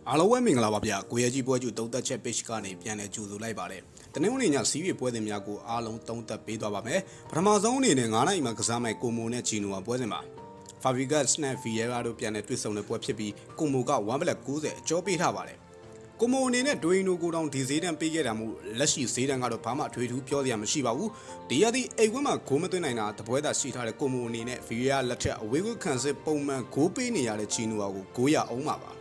အားလုံးပဲမင်္ဂလာပါဗျာကိုရဲကြီးပွဲကျူသုံးသက်ချက် page ကနေပြန်လဲကြိုဆိုလိုက်ပါတယ်တနင်္ဂနွေညစီးရီပွဲစဉ်များကိုအားလုံးသုံးသက်ပေးသွားပါမယ်ပထမဆုံးအနေနဲ့9နိုင်မှာကစားမဲ့ကိုမိုနဲ့ဂျီနိုဝါပွဲစဉ်မှာဖာဗီဂတ်စ်နဲ့ဗီယေရာတို့ပြန်လဲတွေ့ဆုံတဲ့ပွဲဖြစ်ပြီးကိုမိုက1.90အကျော်ပေးထားပါတယ်ကိုမိုအနေနဲ့ဒွိန်နိုကိုတောင်ဒီဈေးတန်းပေးခဲ့တာမို့လက်ရှိဈေးတန်းကတော့ဘာမှထွေထူးပြောစရာမရှိပါဘူးဒီရသည့်အိမ်ဝင်းမှာဂိုးမသွင်းနိုင်တာတပွဲသာရှိထားတဲ့ကိုမိုအနေနဲ့ဗီယေရာလက်ထက်အဝေးကွခံစစ်ပုံမှန်ဂိုးပေးနေရတဲ့ဂျီနိုဝါကို900အောင်ပါ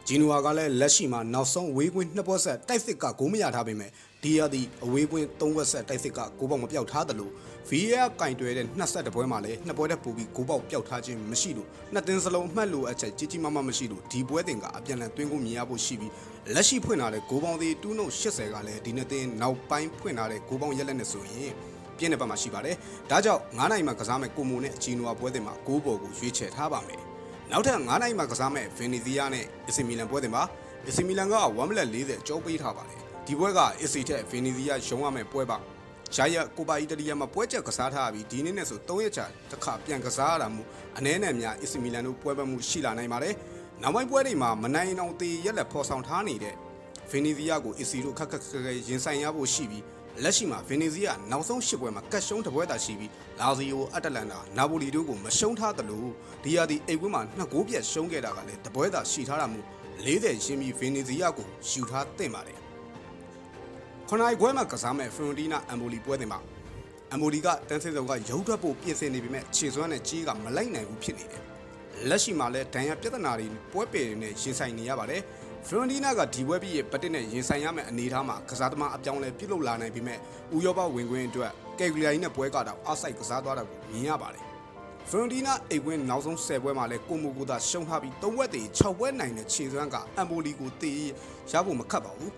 ဂျီနိုဝါကလည်းလက်ရှိမှာနောက်ဆုံးဝေးကွင်း2ပွဲဆက်တိုက်စစ်ကဂိုးမရထားပေမဲ့ဒီရသည့်အဝေးကွင်း3ပွဲဆက်တိုက်စစ်ကဂိုးပေါက်မပြောက်ထားတယ်လို့ VAR ကင်တွဲတဲ့22ပွဲမှာလည်း2ပွဲတည်းပိုပြီးဂိုးပေါက်ပြောက်ထားခြင်းမရှိလို့နှစ်သင်းစလုံးအမှတ်လိုအပ်ချက်ကြီးကြီးမားမားမရှိလို့ဒီပွဲတင်ကအပြန်အလှန်သွင်းကိုမြင်ရဖို့ရှိပြီးလက်ရှိဖွင့်လာတဲ့ဂိုးပေါင်းသေး2နှုတ်80ကလည်းဒီနှစ်သင်းနောက်ပိုင်းဖွင့်လာတဲ့ဂိုးပေါင်းရက်လက်နဲ့ဆိုရင်ပြင်းတဲ့ဘက်မှာရှိပါတယ်ဒါကြောင့်9နိုင်မှာကစားမဲ့ကိုမိုနဲ့ဂျီနိုဝါပွဲတင်မှာဂိုးပေါ်ကိုရွေးချယ်ထားပါမယ်နောက်ထပ်9နိုင်မှာကစားမဲ့ဗင်နီဇီယာနဲ့အီစီမီလန်ပွဲတင်မှာအီစီမီလန်က1.40အကျော်ပေးထားပါတယ်ဒီပွဲကအီစီထက်ဗင်နီဇီယာရှုံးရမယ့်ပွဲပါဂျာယက်ကိုပါအီတလီယာမှာပွဲချက်ကစားထားပြီးဒီနေ့နဲ့ဆို3ရက်ကြာတစ်ခါပြန်ကစားရတာမို့အနည်းနဲ့များအီစီမီလန်တို့ပွဲပတ်မှုရှိလာနိုင်ပါတယ်နောက်ပိုင်းပွဲတွေမှာမနိုင်အောင်သေးရက်လက်ဖော်ဆောင်ထားနေတဲ့ဗင်နီဇီယာကိုအီစီတို့ခက်ခက်ရင်ဆိုင်ရဖို့ရှိပြီးလက်ရှိမှာဗင်နီဇီယာနောက်ဆုံး10ပွဲမှာကတ်ရှုံးတစ်ပွဲသာရှိပြီးလာဇီယိုအတလန်တာနာပိုလီတို့ကိုမရှုံးထားသလိုဒီယာဒီအိမ်ကွင်းမှာ2ဂိုးပြတ်ရှုံးခဲ့တာကလည်းတစ်ပွဲသာရှိထားတာမို့40ရှင်းပြီးဗင်နီဇီယာကိုယူထားသင့်ပါတယ်ခုနိုင်ခွဲမှာကစားမဲ့ဖရွန်တီနာအမ်ဘိုလီပွဲတင်မှာအမ်ဘိုလီကတန်းစစ်စုံကရုပ်ထွက်ဖို့ပြင်ဆင်နေပေမဲ့ခြေစွမ်းနဲ့ကြီးကမလိုက်နိုင်ဘူးဖြစ်နေတယ်လက်ရှိမှာလည်းဒဏ်ရာပြဿနာတွေပွဲပယ်တွေနဲ့ရင်ဆိုင်နေရပါတယ်ဖရွန်တီနာကဒီပွဲပြီးပတ်တက်နဲ့ရင်ဆိုင်ရမယ့်အနေအထားမှာကစားသမားအပြောင်းလဲပြုလုပ်လာနိုင်ပေမဲ့ဥရောပဝင်ခွင့်အတွက်ကယ်ဂရီယာနဲ့ပွဲကတော့အောက်ဆိုက်ကစားသွားတာကိုမြင်ရပါတယ်ဖရွန်တီနာအိမ်ကွင်းနောက်ဆုံး10ပွဲမှာလည်းကိုမိုကိုသာရှုံးထားပြီး3ဝက်တည်း6ပွဲနိုင်တဲ့ခြေစွမ်းကအမ်ဘိုလီကိုတေးရဖို့မခက်ပါဘူး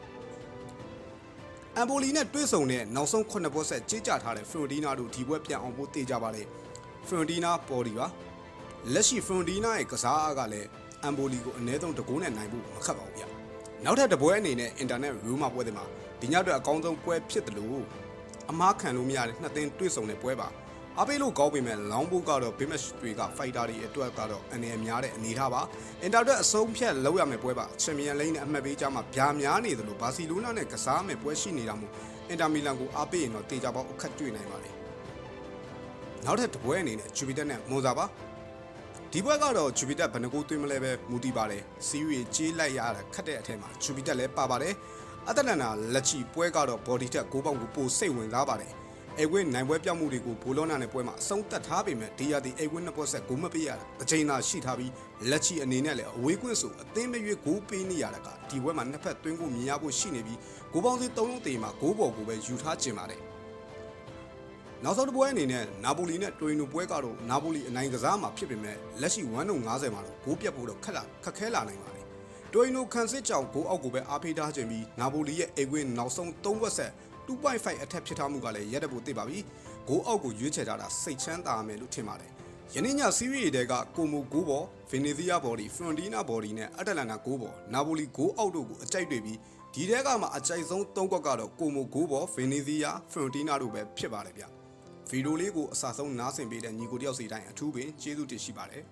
အမ်ဘိုလီနဲ့တွေ့ဆုံတဲ့နောက်ဆုံး9ပွဲဆက်ကြေးကြထားတဲ့ဖရွန်တီနာတို့ဒီပွဲပြန်အောင်ဖို့တေးကြပါတယ်ဖရွန်တီနာပေါ်ဒီပါလက်ရှိဖရွန်တီနာရဲ့ကစားအားကလည်းအမ်ဘိုလီကိုအနည်းဆုံးတကိုးနဲ့နိုင်ဖို့မခက်ပါဘူးဗျနောက်ထပ်တပွဲအနေနဲ့အင်တာနက်ရူးမာပွဲတွေမှာဒီညအတွက်အကောင်းဆုံးပွဲဖြစ်တယ်လို့အမားခံလို့မရတဲ့နှစ်သင်းတွေ့ဆုံတဲ့ပွဲပါအားပေးလို့ကောင်းပေမဲ့လောင်းဘိုးကတော့ဘေးမက်တွေကဖိုက်တာတွေအတွက်ကတော့အနေအများတဲ့အနေထားပါအင်တာအတွက်အဆုံးဖြတ်လောက်ရမယ့်ပွဲပါချန်ပီယံလိန်းနဲ့အမှတ်ပေးကြမှာဗျာများနေတယ်လို့ဘာစီလိုနာနဲ့ကစားမယ့်ပွဲရှိနေတာမို့အင်တာမီလန်ကိုအားပေးရင်တော့တေချာပေါက်အခက်တွေ့နိုင်ပါတယ်နောက်ထပ်တပွဲအနေနဲ့ဂျူပီတာနဲ့မွန်ဇာပါဒီပွဲကတော့ဂျူပီတာဘယ်နှကိုသွင်းမလဲပဲမူတည်ပါတယ်စီးရီကြေးလိုက်ရတာခက်တဲ့အထက်မှာဂျူပီတာလည်းပါပါတယ်အတလန်နာလက်ချီပွဲကတော့ဘော်ဒီတက်6ပေါင်ကိုပိုစိတ်ဝင်စားပါတယ်အိမ်ဝင်းနိုင်ပွဲပြောက်မှုတွေကိုဘိုလောနာနဲ့ပွဲမှာအဆုံးသတ်ထားပေမဲ့ဒီရသည့်အိမ်ဝင်း2ပွဲဆက်ဂိုးမပေးရတာအချိန်သာရှိထားပြီးလက်ချီအနေနဲ့လည်းအဝေးကွင်းဆိုအသင်းမရွေးဂိုးပေးနေရတာကဒီပွဲမှာနှစ်ဖက်သွင်းကိုမြင်ရဖို့ရှိနေပြီးဂိုးပေါင်းစီ3လုံးတေးမှာဂိုးပေါ်ကိုပဲယူထားခြင်းပါတယ်နောက်ဆုံးတစ်ပွဲအနေနဲ့နာပိုလီနဲ့တိုရီနိုပွဲကတော့နာပိုလီအနိုင်ကစားမှာဖြစ်ပေမဲ့လက်ရှိ1.50မှာတော့ဂိုးပြတ်ဖို့တော့ခက်ခဲလာနိုင်ပါတယ်တိုရီနိုခံစစ်ကြောင့်ဂိုးအောက်ကိုပဲအားပေးထားခြင်းပြီးနာပိုလီရဲ့အိမ်ဝင်းနောက်ဆုံး3ပွဲဆက်2.5 အထက်ဖြစ်ထားမှုကလည်းရက်တဖို့သိပါပြီဂိုးအောက်ကိုရွေးချယ်ထားတာစိတ်ချမ်းသာမယ်လို့ထင်ပါတယ်ယနေ့ညစီးရီးတွေကကိုမိုဂိုးပေါ်ဗင်နီဇီယာဘော်ဒီဖရွန်တီနာဘော်ဒီနဲ့အတလန်နာဂိုးပေါ်နာပိုလီဂိုးအောက်တို့ကိုအကြိုက်တွေ့ပြီးဒီထဲကမှအကြိုက်ဆုံး3ကွက်ကတော့ကိုမိုဂိုးပေါ်ဗင်နီဇီယာဖရွန်တီနာတို့ပဲဖြစ်ပါတယ်ဗျဗီဒီယိုလေးကိုအစဆုံးနားဆင်ပေးတဲ့ညီကိုတယောက်စီတိုင်းအထူးပင်ကျေးဇူးတင်ရှိပါတယ်